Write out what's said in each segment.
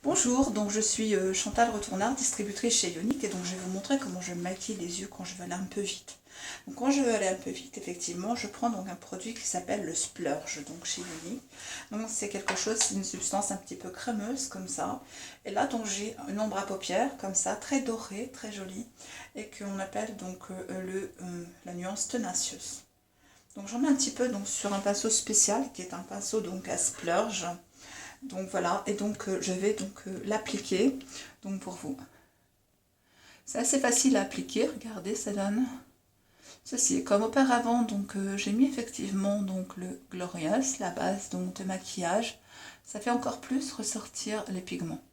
Bonjour, donc je suis Chantal Retournard, distributrice chez Ionic, et donc je vais vous montrer comment je maquille les yeux quand je veux aller un peu vite. Donc quand je veux aller un peu vite, effectivement, je prends donc un produit qui s'appelle le Splurge, donc chez Ionic. Donc c'est quelque chose, c'est une substance un petit peu crémeuse comme ça. Et là donc j'ai une ombre à paupières comme ça, très dorée, très jolie, et qu'on appelle donc la nuance Tenacious. Donc j'en mets un petit peu donc sur un pinceau spécial qui est un pinceau donc à Splurge. Donc voilà, et donc je vais donc l'appliquer donc pour vous. C'est assez facile à appliquer, regardez, ça donne ceci. Comme auparavant, donc j'ai mis effectivement donc le Glorious, la base donc de maquillage. Ça fait encore plus ressortir les pigments.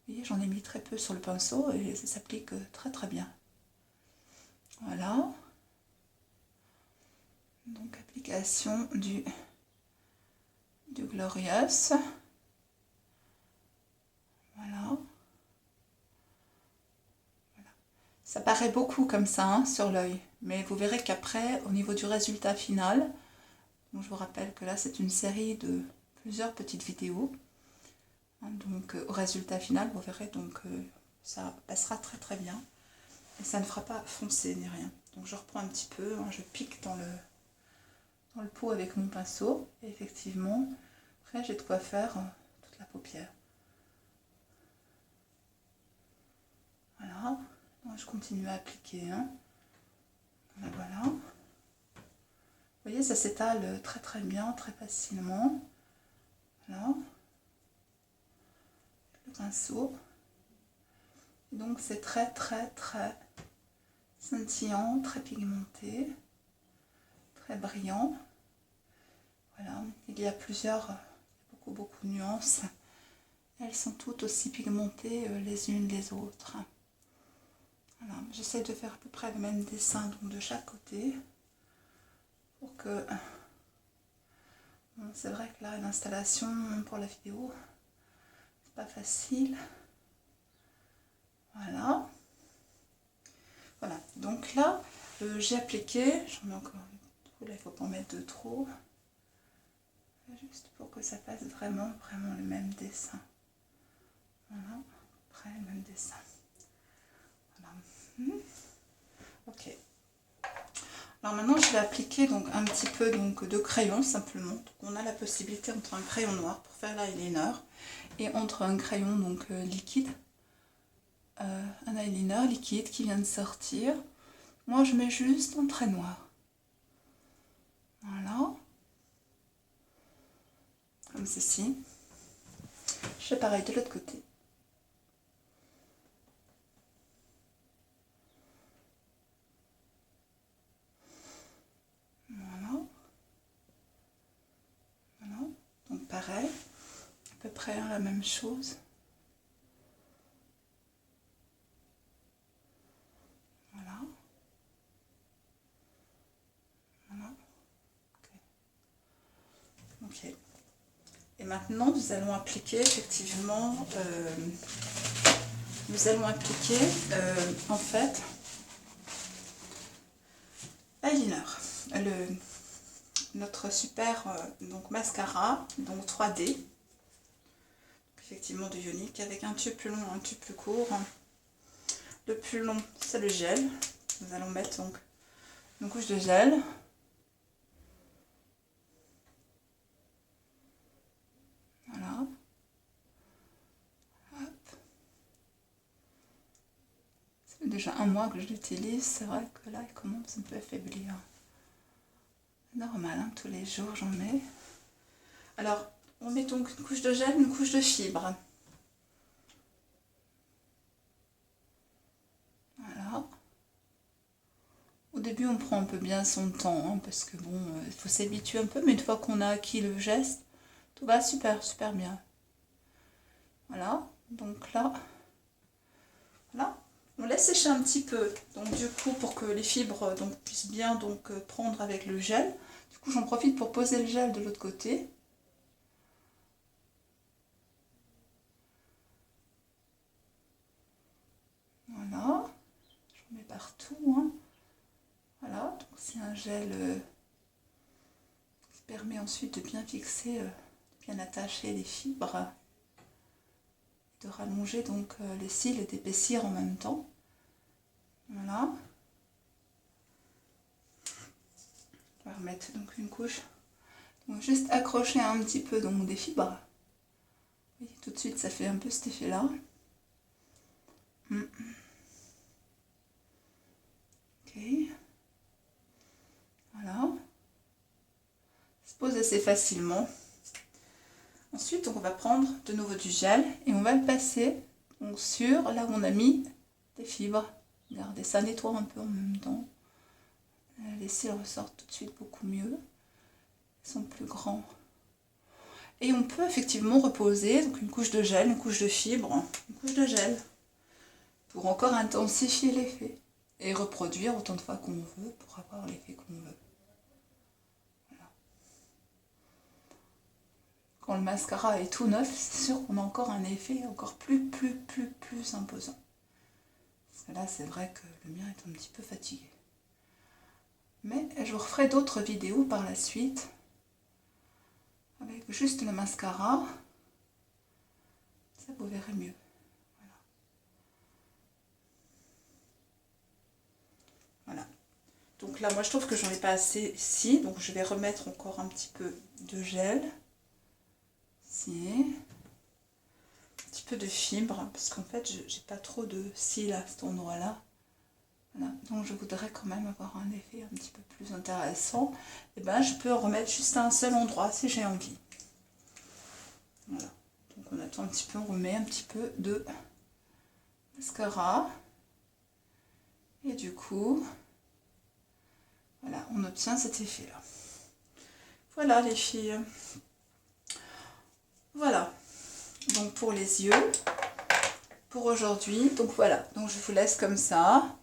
Vous voyez, j'en ai mis très peu sur le pinceau et ça s'applique très très bien. Voilà. Donc application du Glorious. Voilà. Ça paraît beaucoup comme ça hein, sur l'œil, mais vous verrez qu'après, au niveau du résultat final, donc je vous rappelle que là c'est une série de plusieurs petites vidéos, hein, donc au résultat final, vous verrez donc ça passera très très bien et ça ne fera pas foncer ni rien. Donc je reprends un petit peu, hein, je pique dans le pot avec mon pinceau et effectivement, après j'ai de quoi faire toute la paupière. Voilà, donc je continue à appliquer. Hein. Voilà. Vous voyez, ça s'étale très très bien, très facilement. Voilà. Le pinceau. Donc c'est très très très scintillant, très pigmenté, très brillant. Voilà, il y a beaucoup de nuances. Elles sont toutes aussi pigmentées les unes les autres. Voilà, j'essaie de faire à peu près le même dessin donc de chaque côté pour que bon, c'est vrai que là l'installation pour la vidéo c'est pas facile. Voilà. Voilà. Donc là j'ai appliqué, j'en mets encore là il ne faut pas en mettre de trop. Juste pour que ça fasse vraiment le même dessin. Voilà. Après le même dessin. Voilà. Ok. Alors maintenant je vais appliquer donc un petit peu donc de crayon simplement. Donc on a la possibilité entre un crayon noir pour faire l'eyeliner et entre un crayon donc liquide, un eyeliner liquide qui vient de sortir. Moi je mets juste un trait noir. Voilà. Comme ceci. Je fais pareil de l'autre côté. Voilà. Voilà. Donc pareil. À peu près la même chose. Voilà. Voilà. Ok. Et maintenant, nous allons appliquer effectivement, en fait l'eyeliner, notre super donc mascara, donc 3D, effectivement de Ionic, avec un tube plus long, un tube plus court. Le plus long, c'est le gel. Nous allons mettre donc une couche de gel. Voilà. Ça fait déjà un mois que je l'utilise. C'est vrai que là, il commence un peu à faiblir. Normal, hein, tous les jours j'en mets. Alors, on met donc une couche de gel, une couche de fibre. Voilà. Au début, on prend un peu bien son temps, hein, parce que bon, il faut s'habituer un peu, mais une fois qu'on a acquis le geste, tout va super bien. Voilà, donc là, voilà. On laisse sécher un petit peu, donc du coup, pour que les fibres donc, puissent bien donc, prendre avec le gel. Du coup, j'en profite pour poser le gel de l'autre côté. Voilà, j'en mets partout. Hein. Voilà, donc c'est un gel qui permet ensuite de bien fixer, de bien attacher les fibres. de rallonger donc les cils et d'épaissir en même temps. Voilà. On va remettre donc une couche. Donc juste accrocher un petit peu donc des fibres. Vous voyez, tout de suite ça fait un peu cet effet là. Ok. Voilà. Ça se pose assez facilement. Ensuite, on va prendre de nouveau du gel et on va le passer donc, sur là où on a mis des fibres. Regardez, ça nettoie un peu en même temps. Les cils ressortent tout de suite beaucoup mieux. Ils sont plus grands. Et on peut effectivement reposer donc une couche de gel, une couche de fibre, une couche de gel pour encore intensifier l'effet et reproduire autant de fois qu'on veut pour avoir l'effet qu'on veut. Voilà. Quand le mascara est tout neuf, c'est sûr qu'on a encore un effet encore plus imposant. Parce que là, c'est vrai que le mien est un petit peu fatigué. Mais je vous referai d'autres vidéos par la suite avec juste le mascara. Ça, vous verrez mieux. Voilà. Voilà. Donc là, moi, je trouve que j'en ai pas assez ici. Donc, je vais remettre encore un petit peu de gel. Ici. Un petit peu de fibre. Parce qu'en fait, j'ai pas trop de cils à cet endroit-là. Voilà. Donc, je voudrais quand même avoir un effet un petit peu plus intéressant. Et ben, je peux en remettre juste à un seul endroit si j'ai envie. Voilà. Donc, on attend un petit peu, on remet un petit peu de mascara. Et du coup, voilà, on obtient cet effet-là. Voilà les filles. Voilà. Donc pour les yeux, pour aujourd'hui. Donc voilà. Donc je vous laisse comme ça.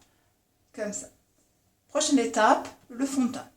Comme ça. Prochaine étape, le fond de teint.